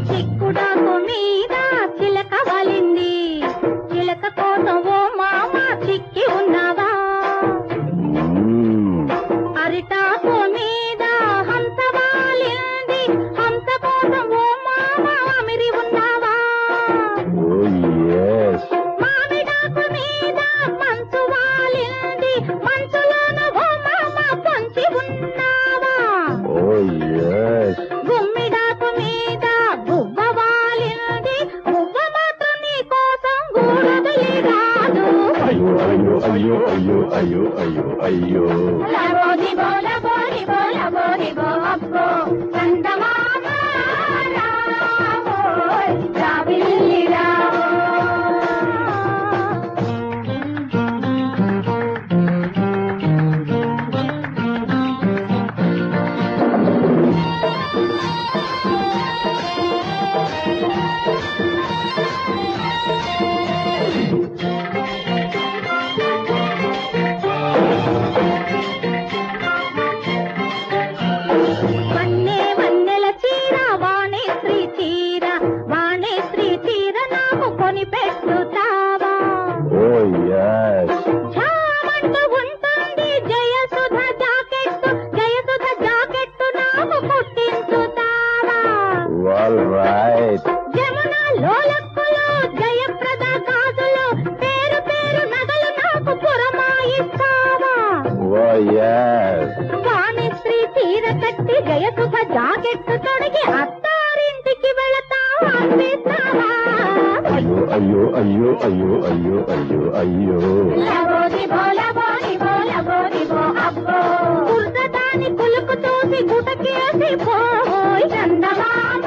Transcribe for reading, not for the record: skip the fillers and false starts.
చిక్కుడాకు మీద చిలక వాలింది, చిలక కోసం ఓ మామ చిక్కి ఉన్నావా? అరిటాకు మీద హంస వాలింది, హంస కోసం ఓ మామ అమిరి ఉన్నావా? మామిడాకు మీద మంచు వాలింది, మంచులోన ఓ మామ పొంచి ఉన్నావా? గుమ్మిడాకు మీద గువ్వ వాలింది, గువ్వ మాత్రం నీ కోసం గూడొదిలి రాదు. అయ్యో అయ్యో అయ్యో అయ్యో అయ్యో లబోదిబో లబోదిబో లబోదిబో అబ్బో చందమామ రావోయ్ జాబిల్లి రావో. వన్నే వన్నెల చీర వాణిశ్రీ చీర, వాణిశ్రీ చీర నాకు కొని పెట్టుతావా? ఝామంటూ ఉంటుంది జయసుధ జాకెట్టు, జయసుధ జాకెట్టు నాకు కుట్టించుతావా? జమున లోలక్కులు జయప్రద గాజులు, పేరు పేరు నగలు నాకు పురమాయిస్తావా? వాణిశ్రీ చీర కట్టి జయసుధ జాకెట్టు తొడిగి అత్తారింటికి వెళతావా? అనిపిస్తావా? అయ్యో అయ్యో అయ్యో అయ్యో అయ్యో అయ్యో అయ్యో లబోదిబో లబోదిబో లబోదిబో అబ్బో కుర్రదాని కులుకు చూసి గుటకేసి పోయ్ చందమామ